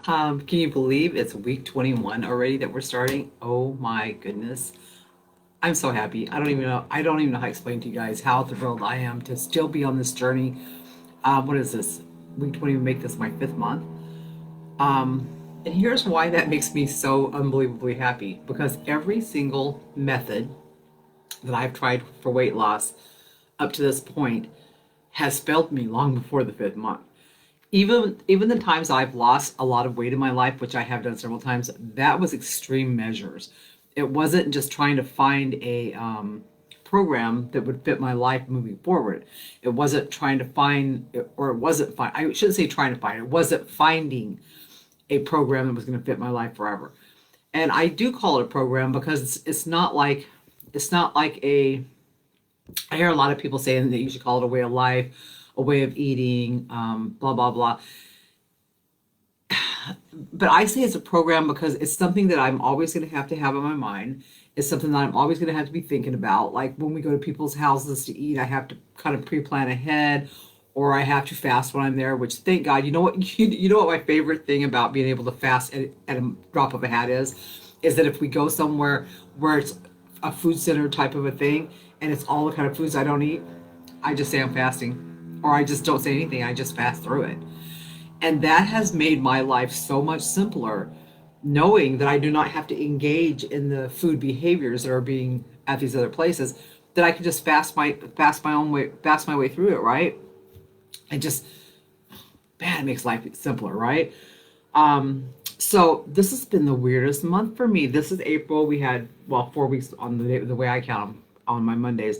Can you believe it's week 21 already that we're starting? Oh my goodness. I'm so happy. I don't even know how to explain to you guys how thrilled I am to still be on this journey. What is this? Week 20 would make this my fifth month. Um, and here's why that makes me so unbelievably happy. Because every single method that I've tried for weight loss up to this point has failed me long before the fifth month. Even the times I've lost a lot of weight in my life, which I have done several times, that was extreme measures. It wasn't just trying to find a program that would fit my life moving forward. It wasn't trying to find, or it wasn't find. I shouldn't say trying to find. It wasn't finding a program that was going to fit my life forever. And I do call it a program because it's not like a. I hear a lot of people saying that you should call it a way of life, a way of eating, blah blah blah. But I say it's a program because it's something that I'm always going to have in my mind. It's something that I'm always going to have to be thinking about. Like when we go to people's houses to eat, I have to kind of pre-plan ahead, or I have to fast when I'm there. Which, thank God, you know what? You know what my favorite thing about being able to fast at a drop of a hat is that if we go somewhere where it's a food center type of a thing, and it's all the kind of foods I don't eat, I just say I'm fasting, or I just don't say anything. I just fast through it. And that has made my life so much simpler, knowing that I do not have to engage in the food behaviors that are being at these other places, that I can just fast my way through it, right? And just, man, it makes life simpler, right? So this has been the weirdest month for me. This is April. We had, well, 4 weeks on the way I count them on my Mondays.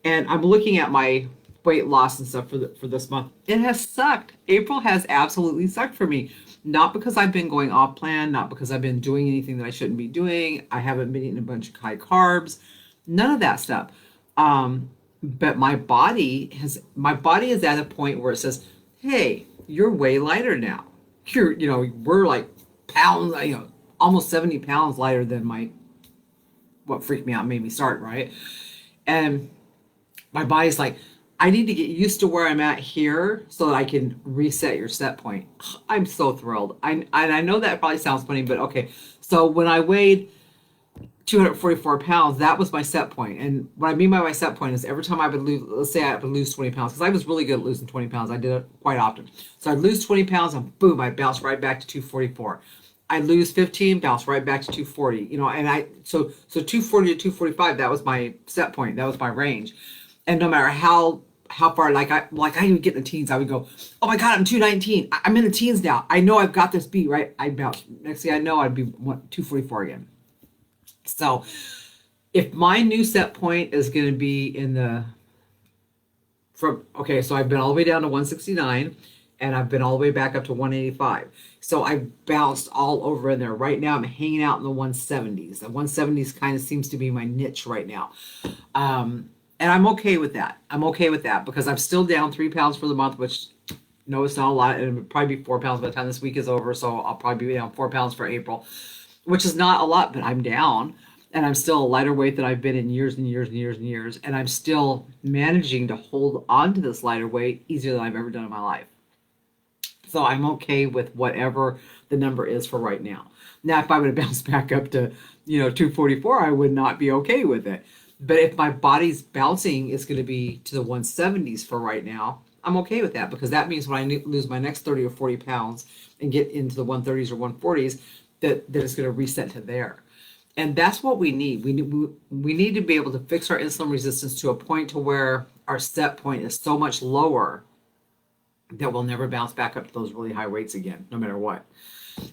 And I'm looking at my weight loss and stuff for this month. It has sucked. April has absolutely sucked for me. Not because I've been going off plan, not because I've been doing anything that I shouldn't be doing. I haven't been eating a bunch of high carbs, none of that stuff. But my body is at a point where it says, "Hey, you're way lighter now. We're like pounds, almost 70 pounds lighter than my what freaked me out, made me start, right?" And my body's like, I need to get used to where I'm at here so that I can reset your set point. I'm so thrilled. I know that probably sounds funny, but okay. So when I weighed 244 pounds, that was my set point. And what I mean by my set point is every time I would lose, let's say I would lose 20 pounds, because I was really good at losing 20 pounds. I did it quite often. So I'd lose 20 pounds and boom, I bounced right back to 244. I lose 15, bounce right back to 240, and so 240 to 245, that was my set point. That was my range. And no matter how far, like I even get in the teens, I would go, oh my God, I'm 219. I'm in the teens now. I know I've got this beat, right? I bounce. Next thing I know, I'd be 244 again. So if my new set point is going to be okay, so I've been all the way down to 169 and I've been all the way back up to 185. So I bounced all over in there. Right now I'm hanging out in the 170s. The 170s kind of seems to be my niche right now. And I'm okay with that. I'm okay with that because I'm still down 3 pounds for the month, which no, it's not a lot. And it'll probably be 4 pounds by the time this week is over. So I'll probably be down 4 pounds for April, which is not a lot, but I'm down. And I'm still a lighter weight than I've been in years and years and years and years. And I'm still managing to hold on to this lighter weight easier than I've ever done in my life. So I'm okay with whatever the number is for right now. Now, if I would have bounced back up to, 244, I would not be okay with it. But if my body's bouncing is going to be to the 170s for right now, I'm okay with that because that means when I lose my next 30 or 40 pounds and get into the 130s or 140s, that it's going to reset to there. And that's what we need. We need to be able to fix our insulin resistance to a point to where our set point is so much lower that we'll never bounce back up to those really high weights again, no matter what.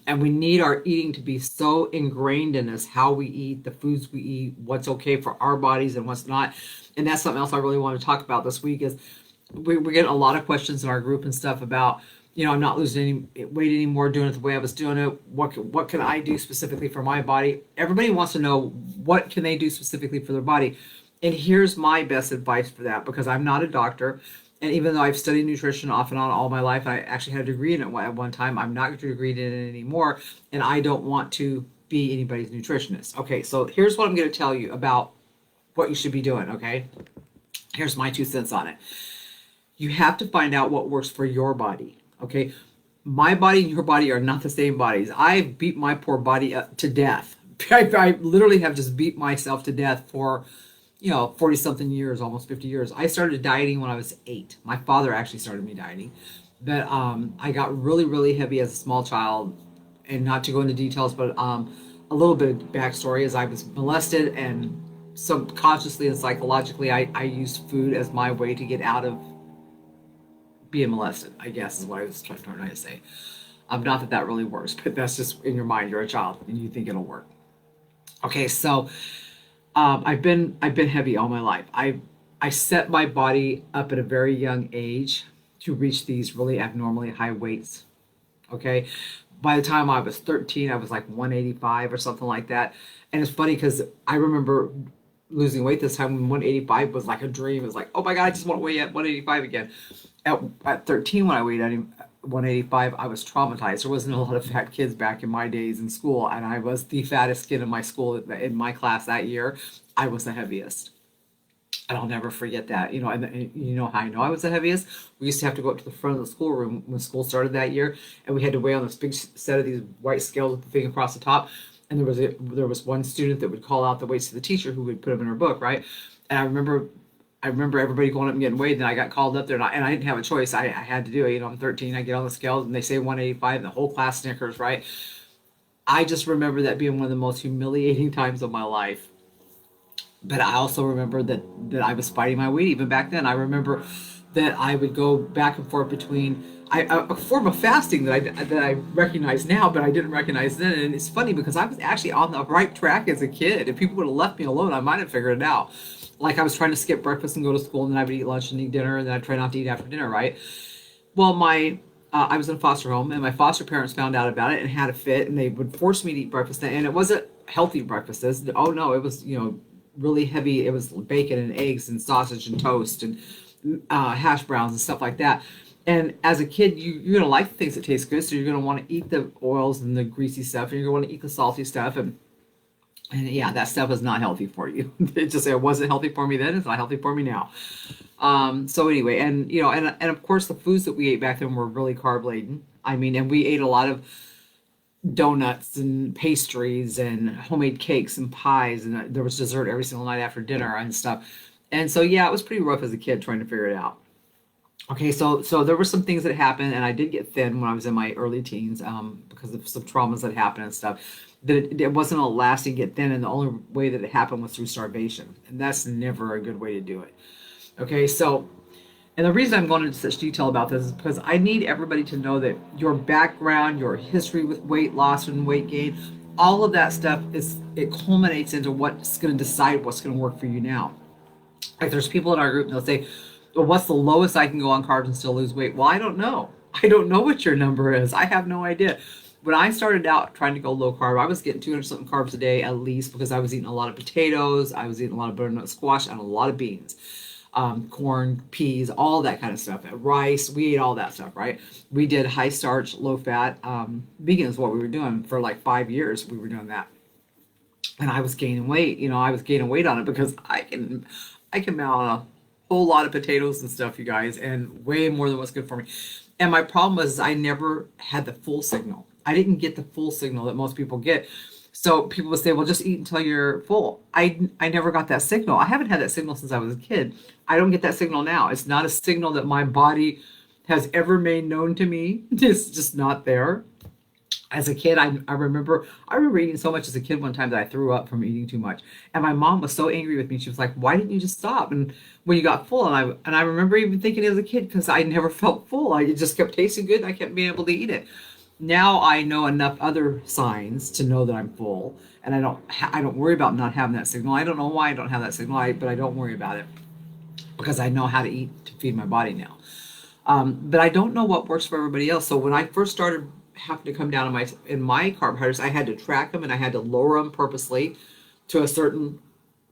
And we need our eating to be so ingrained in us, how we eat, the foods we eat, what's okay for our bodies and what's not. And that's something else I really want to talk about this week is we're getting a lot of questions in our group and stuff about, I'm not losing any weight anymore, doing it the way I was doing it. What can I do specifically for my body? Everybody wants to know what can they do specifically for their body. And here's my best advice for that, because I'm not a doctor. And even though I've studied nutrition off and on all my life, I actually had a degree in it at one time. I'm not degreed in it anymore. And I don't want to be anybody's nutritionist. Okay, so here's what I'm going to tell you about what you should be doing, okay? Here's my 2 cents on it. You have to find out what works for your body, okay? My body and your body are not the same bodies. I've beat my poor body up to death. I literally have just beat myself to death for, 40 something years, almost 50 years. I started dieting when I was 8. My father actually started me dieting. But I got really, really heavy as a small child. And not to go into details, but a little bit of backstory is I was molested, and subconsciously and psychologically, I used food as my way to get out of being molested, I guess is what I was trying to say. Not that that really works, but that's just in your mind. You're a child and you think it'll work. Okay, so I've been heavy all my life. I set my body up at a very young age to reach these really abnormally high weights. Okay, by the time I was 13, I was like 185 or something like that. And it's funny because I remember losing weight this time when 185 was like a dream. It was like, oh my God, I just want to weigh at 185 again. At 13, when I weighed at 185, I was traumatized. There wasn't a lot of fat kids back in my days in school, and I was the fattest kid in my school. In my class that year, I was the heaviest. And I'll never forget that. And you know how I know I was the heaviest? We used to have to go up to the front of the schoolroom when school started that year, and we had to weigh on this big set of these white scales with the thing across the top. And there was one student that would call out the weights to the teacher, who would put them in her book, right? And I remember everybody going up and getting weighed, and I got called up there, and I didn't have a choice. I had to do it. I'm 13. I get on the scales, and they say 185, and the whole class snickers, right? I just remember that being one of the most humiliating times of my life. But I also remember that I was fighting my weight even back then. I remember that I would go back and forth between a form of fasting that I recognize now, but I didn't recognize then. And it's funny because I was actually on the right track as a kid. If people would have left me alone, I might have figured it out. Like I was trying to skip breakfast and go to school, and then I would eat lunch and eat dinner, and then I'd try not to eat after dinner, right? Well, I was in a foster home, and my foster parents found out about it and had a fit, and they would force me to eat breakfast, and it wasn't healthy breakfasts. Oh no, it was really heavy. It was bacon and eggs and sausage and toast and hash browns and stuff like that. And as a kid, you're gonna like the things that taste good, so you're gonna want to eat the oils and the greasy stuff, and you're gonna want to eat the salty stuff, and yeah, that stuff is not healthy for you. It wasn't healthy for me then. It's not healthy for me now. So anyway, and of course the foods that we ate back then were really carb laden. I mean, and we ate a lot of donuts and pastries and homemade cakes and pies, and there was dessert every single night after dinner and stuff. And so yeah, it was pretty rough as a kid trying to figure it out. Okay, so there were some things that happened, and I did get thin when I was in my early teens, because of some traumas that happened and stuff. That it wasn't a lasting get thin, and the only way that it happened was through starvation, and that's never a good way to do it. Okay, so, and the reason I'm going into such detail about this is because I need everybody to know that your background, your history with weight loss and weight gain, all of that stuff it culminates into what's going to decide what's going to work for you now. Like there's people in our group, and they'll say, well, what's the lowest I can go on carbs and still lose weight? Well, I don't know. I don't know what your number is. I have no idea. When I started out trying to go low carb, I was getting 200 something carbs a day at least, because I was eating a lot of potatoes, I was eating a lot of butternut squash, and a lot of beans, corn, peas, all that kind of stuff. Rice, we ate all that stuff, right? We did high starch, low fat. Vegan is what we were doing for like 5 years. We were doing that, and I was gaining weight. I was gaining weight on it because I can mount a whole lot of potatoes and stuff, you guys, and way more than what's good for me. And my problem was I never had the full signal. I didn't get the full signal that most people get. So people would say, well, just eat until you're full. I never got that signal. I haven't had that signal since I was a kid. I don't get that signal now. It's not a signal that my body has ever made known to me. It's just not there. As a kid, I remember eating so much as a kid one time that I threw up from eating too much. And my mom was so angry with me. She was like, why didn't you just stop? And when you got full, and I remember even thinking as a kid, because I never felt full. It just kept tasting good, and I kept being able to eat it. Now I know enough other signs to know that I'm full, and I don't worry about not having that signal. I don't know why I don't have that signal, but I don't worry about it because I know how to eat to feed my body now. But I don't know what works for everybody else. So when I first started having to come down in my carbohydrates, I had to track them, and I had to lower them purposely to a certain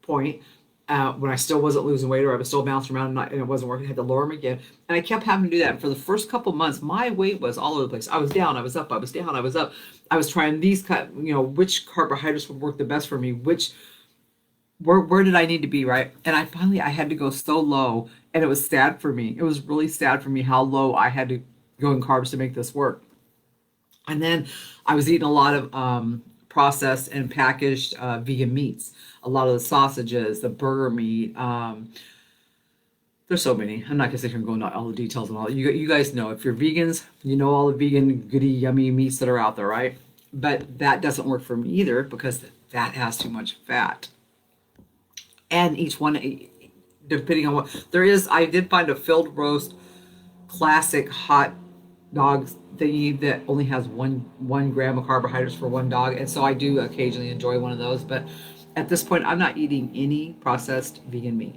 point. When I still wasn't losing weight, or I was still bouncing around, and it wasn't working, I had to lower them again. And I kept having to do that. And for the first couple months, my weight was all over the place. I was down, I was up, I was down, I was up. I was trying which carbohydrates would work the best for me, where did I need to be, right? And I had to go so low, and it was sad for me. It was really sad for me how low I had to go in carbs to make this work. And then I was eating a lot of processed and packaged vegan meats, a lot of the sausages, the burger meat. There's so many. I'm not gonna sit here and go into all the details and all. You guys know if you're vegans, you know all the vegan goody yummy meats that are out there, right? But that doesn't work for me either because that has too much fat. And each one, depending on what there is, I did find a filled roast classic hot dogs thingy that only has one gram of carbohydrates for one dog, and so I do occasionally enjoy one of those. But at this point, I'm not eating any processed vegan meat.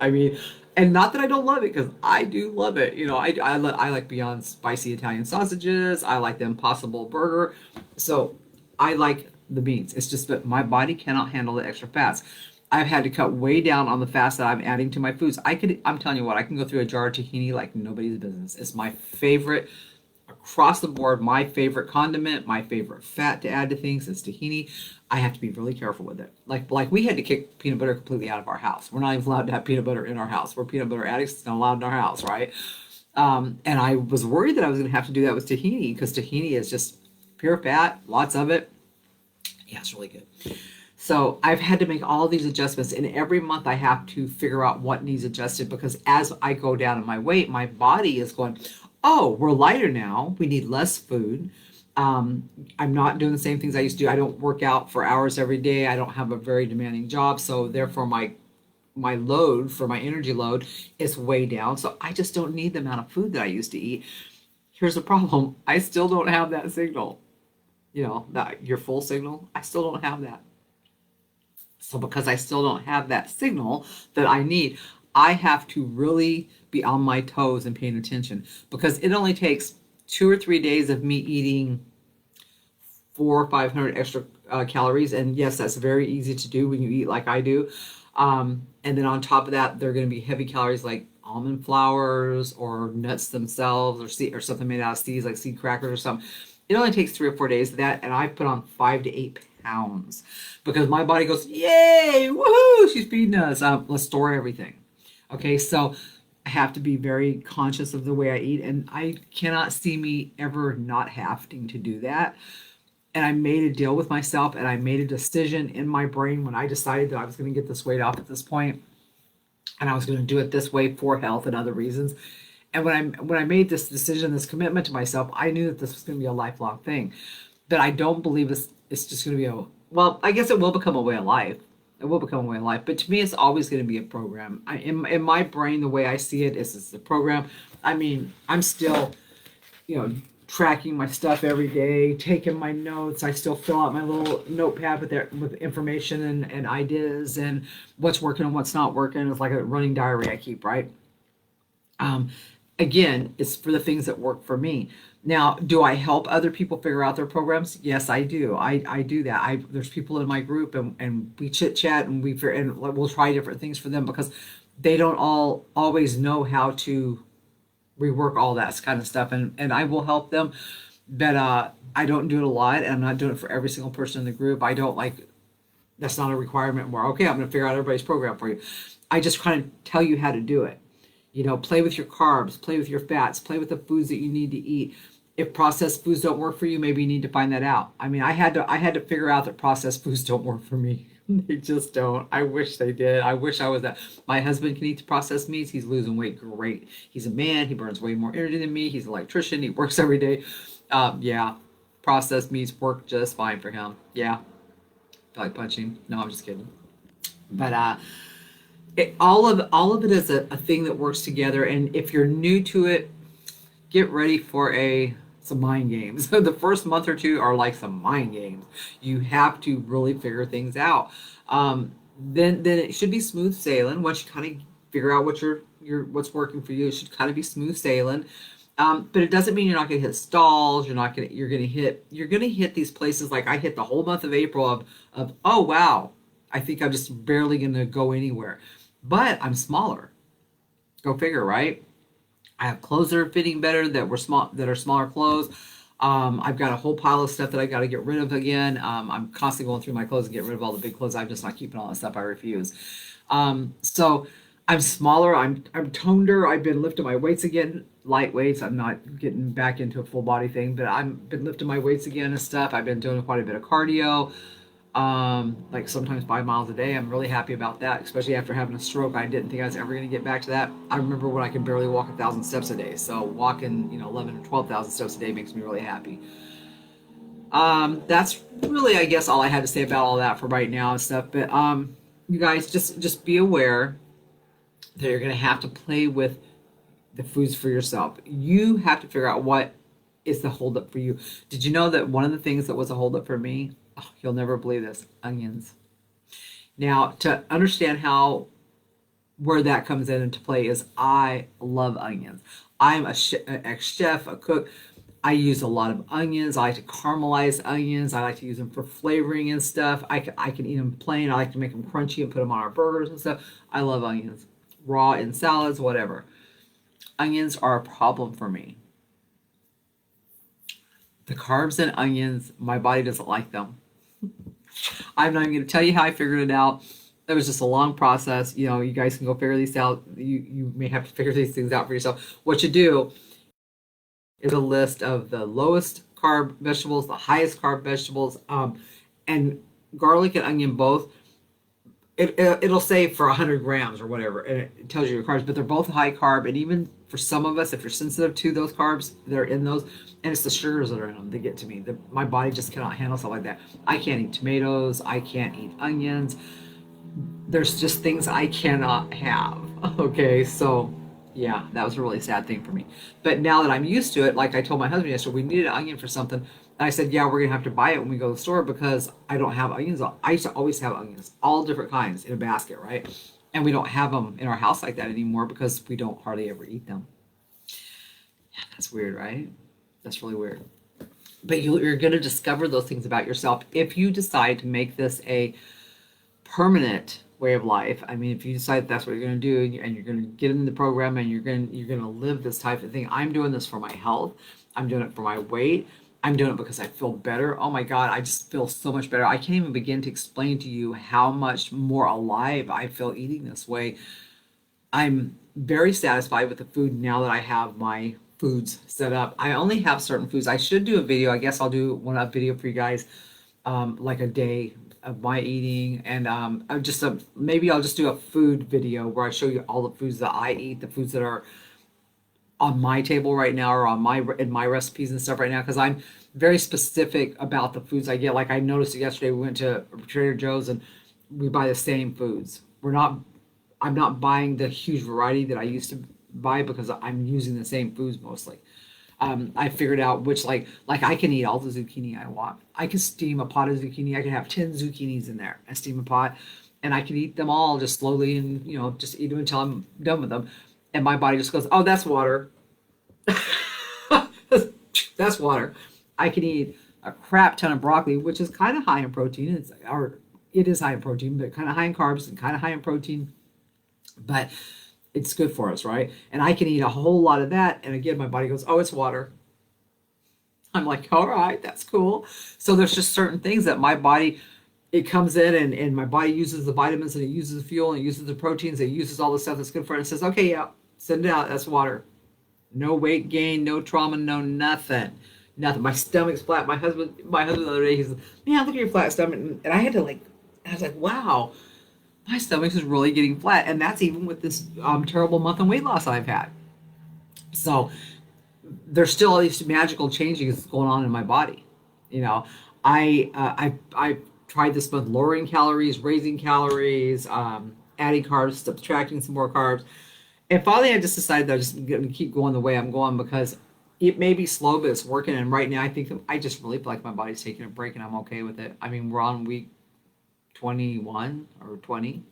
I mean, and not that I don't love it because I do love it. You know, I like Beyond spicy Italian sausages. I like the Impossible Burger. So I like the beans. It's just that my body cannot handle the extra fats. I've had to cut way down on the fats that I'm adding to my foods. I'm telling you what, I can go through a jar of tahini like nobody's business. It's my favorite across the board, my favorite condiment, my favorite fat to add to things is tahini. I have to be really careful with it. Like we had to kick peanut butter completely out of our house. We're not even allowed to have peanut butter in our house. We're peanut butter addicts. It's not allowed in our house, right? And I was worried that I was going to have to do that with tahini because tahini is just pure fat, lots of it. Yeah, it's really good. So I've had to make all these adjustments, and every month I have to figure out what needs adjusted because as I go down in my weight, my body is going, oh, we're lighter now. We need less food. I'm not doing the same things I used to do. I don't work out for hours every day. I don't have a very demanding job, so therefore my load for my energy load is way down. So I just don't need the amount of food that I used to eat. Here's the problem. I still don't have that signal. You know, that your full signal. I still don't have that. So because I still don't have that signal that I need, I have to really be on my toes and paying attention because it only takes 2 or 3 days of me eating 400 or 500 extra calories. And yes, that's very easy to do when you eat like I do. And then on top of that, they're going to be heavy calories like almond flours or nuts themselves or something made out of seeds like seed crackers or something. It only takes 3 or 4 days of that. And I put on 5 to 8 pounds because my body goes, yay, woohoo, she's feeding us. Let's store everything. Okay, so I have to be very conscious of the way I eat, and I cannot see me ever not having to do that. And I made a deal with myself, and I made a decision in my brain when I decided that I was going to get this weight off at this point, and I was going to do it this way for health and other reasons. And when I made this decision, this commitment to myself, I knew that this was going to be a lifelong thing. But I don't believe it's just going to be a well. I guess it will become a way of life. It will become a way of life. But to me, it's always going to be a program. In my brain, the way I see it is it's a program. I mean, I'm still, tracking my stuff every day, taking my notes. I still fill out my little notepad with information and ideas and what's working and what's not working. It's like a running diary I keep, right? Um, Again, it's for the things that work for me. Now, do I help other people figure out their programs? Yes, I do. I do that. There's people in my group and we chit chat and we'll try different things for them because they don't all always know how to rework all that kind of stuff and I will help them, but I don't do it a lot and I'm not doing it for every single person in the group. I don't like that's not a requirement where okay, I'm going to figure out everybody's program for you. I just kind of tell you how to do it. Play with your carbs, play with your fats, play with the foods that you need to eat. If processed foods don't work for you, maybe you need to find that out. I mean, I had to figure out that processed foods don't work for me. They just don't. I wish they did. I wish I was that. My husband can eat the processed meats. He's losing weight great. He's a man. He burns way more energy than me. He's an electrician. He works every day. Yeah, processed meats work just fine for him. Yeah, I feel like punching. No, I'm just kidding. But all of it is a thing that works together. And if you're new to it, get ready for some mind games. The first month or two are like some mind games. You have to really figure things out. Then it should be smooth sailing. Once you kind of figure out what's working for you, it should kind of be smooth sailing. But it doesn't mean you're not going to hit stalls. You're going to hit these places like I hit the whole month of April of oh wow, I think I'm just barely going to go anywhere. But I'm smaller. Go figure, right? I have clothes that are fitting better that are smaller clothes. I've got a whole pile of stuff that I got to get rid of again. I'm constantly going through my clothes and get rid of all the big clothes. I'm just not keeping all that stuff. I refuse. So I'm smaller. I'm toneder. I've been lifting my weights again light weights. I'm not getting back into a full body thing, but I've been lifting my weights again and stuff. I've been doing quite a bit of cardio, like sometimes 5 miles a day. I'm really happy about that, especially after having a stroke. I didn't think I was ever going to get back to that. I remember when I could barely walk 1,000 steps a day. So walking, 11 or 12,000 steps a day makes me really happy. That's really, I guess, all I had to say about all that for right now and stuff. But you guys, just be aware that you're going to have to play with the foods for yourself. You have to figure out what is the holdup for you. Did you know that one of the things that was a holdup for me? Oh, you'll never believe this. Onions. Now, to understand how where that comes into play is I love onions. I'm an ex-chef, a cook. I use a lot of onions. I like to caramelize onions. I like to use them for flavoring and stuff. I can eat them plain. I like to make them crunchy and put them on our burgers and stuff. I love onions. Raw in salads, whatever. Onions are a problem for me. The carbs in onions, my body doesn't like them. I'm not even going to tell you how I figured it out. It was just a long process. You guys can go figure these out. You may have to figure these things out for yourself. What you do is a list of the lowest carb vegetables, the highest carb vegetables, and garlic and onion both. It'll say for 100 grams or whatever, and it tells you your carbs, but they're both high carb. And even for some of us, if you're sensitive to those carbs, they're in those, and it's the sugars that are in them that get to me. My body just cannot handle stuff like that. I can't eat tomatoes. I can't eat onions. There's just things I cannot have. Okay, so yeah, that was a really sad thing for me. But now that I'm used to it, like I told my husband yesterday, we needed an onion for something. And I said, yeah, we're gonna have to buy it when we go to the store because I don't have onions. I used to always have onions, all different kinds in a basket, right? And we don't have them in our house like that anymore because we don't hardly ever eat them. Yeah, that's weird, right? That's really weird. But you're going to discover those things about yourself if you decide to make this a permanent way of life. I mean, if you decide that's what you're going to do and you're going to get in the program and you're going to live this type of thing. I'm doing this for my health. I'm doing it for my weight. I'm doing it because I feel better. Oh my God, I just feel so much better. I can't even begin to explain to you how much more alive I feel eating this way. I'm very satisfied with the food now that I have my foods set up. I only have certain foods. I should do a video. I guess I'll do one video for you guys, like a day of my eating, and maybe I'll just do a food video where I show you all the foods that I eat, the foods that are on my table right now or in my recipes and stuff right now, because I'm very specific about the foods I get. Like I noticed yesterday, we went to Trader Joe's and we buy the same foods. I'm not buying the huge variety that I used to buy because I'm using the same foods mostly. I figured out which like I can eat all the zucchini I want. I can steam a pot of zucchini. I can have 10 zucchinis in there and steam a pot, and I can eat them all just slowly and just eat them until I'm done with them. And my body just goes, oh, that's water. That's water. I can eat a crap ton of broccoli, which is kind of high in protein. It is high in protein, but kind of high in carbs and kind of high in protein. But it's good for us, right? And I can eat a whole lot of that. And again, my body goes, oh, it's water. I'm like, all right, that's cool. So there's just certain things that my body, it comes in and my body uses the vitamins and it uses the fuel and it uses the proteins. It uses all the stuff that's good for it. And it says, okay, yeah, send it out. That's water. No weight gain, no trauma, no nothing. Nothing. My stomach's flat. My husband the other day, he's like, man, look at your flat stomach. And I had to I was like, wow, my stomach is really getting flat. And that's even with this terrible month of weight loss I've had. So there's still all these magical changes going on in my body. I tried this month lowering calories, raising calories, adding carbs, subtracting some more carbs. And finally, I just decided that I'm just going to keep going the way I'm going because it may be slow, but it's working. And right now, I think I just really feel like my body's taking a break and I'm okay with it. I mean, we're on week 21 or 20.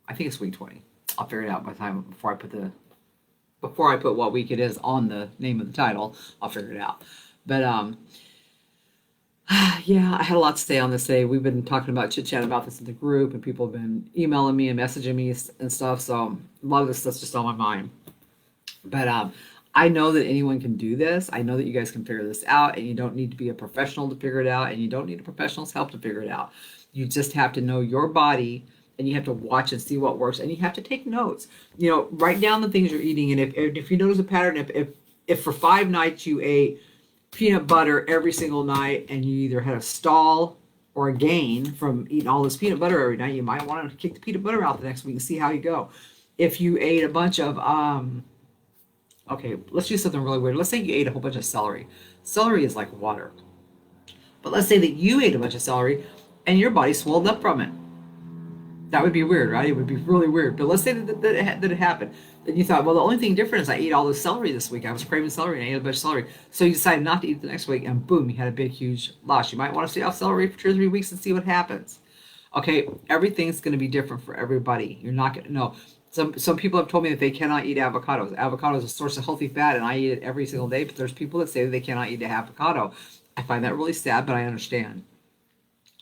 I think it's week 20. I'll figure it out before I put what week it is on the name of the title. I'll figure it out. But yeah, I had a lot to say on this today. We've been talking about chit-chat about this in the group, and people have been emailing me and messaging me and stuff. So a lot of this stuff's just on my mind. But I know that anyone can do this. I know that you guys can figure this out, and you don't need to be a professional to figure it out, and you don't need a professional's help to figure it out. You just have to know your body and you have to watch and see what works, and you have to take notes. You know, write down the things you're eating, and if you notice a pattern, if for 5 nights you ate peanut butter every single night and you either had a stall or a gain from eating all this peanut butter every night, you might want to kick the peanut butter out the next week and see how you go. If you ate a bunch of okay, let's do something really weird. Let's say you ate a whole bunch of celery. Celery is like water. But let's say that you ate a bunch of celery and your body swelled up from it. That would be weird, right? It would be really weird. But let's say that it happened. Then you thought, well, the only thing different is I ate all this celery this week. I was craving celery and I ate a bunch of celery. So you decided not to eat the next week, and boom, you had a big, huge loss. You might want to stay off celery for 2 or 3 weeks and see what happens. Okay, everything's going to be different for everybody. You're not going to know. Some people have told me that they cannot eat avocados. Avocado is a source of healthy fat, and I eat it every single day. But there's people that say that they cannot eat an avocado. I find that really sad, but I understand.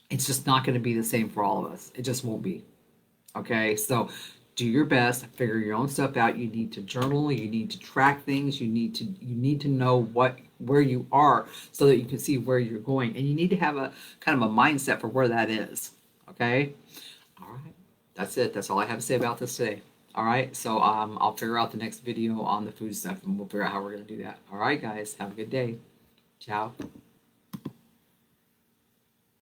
It's just not going to be the same for all of us. It just won't be. Okay, so do your best, figure your own stuff out. You need to journal, you need to track things, you need to know where you are so that you can see where you're going. And you need to have a kind of a mindset for where that is. Okay? All right. That's it. That's all I have to say about this today. All right. So I'll figure out the next video on the food stuff, and we'll figure out how we're gonna do that. All right, guys. Have a good day. Ciao.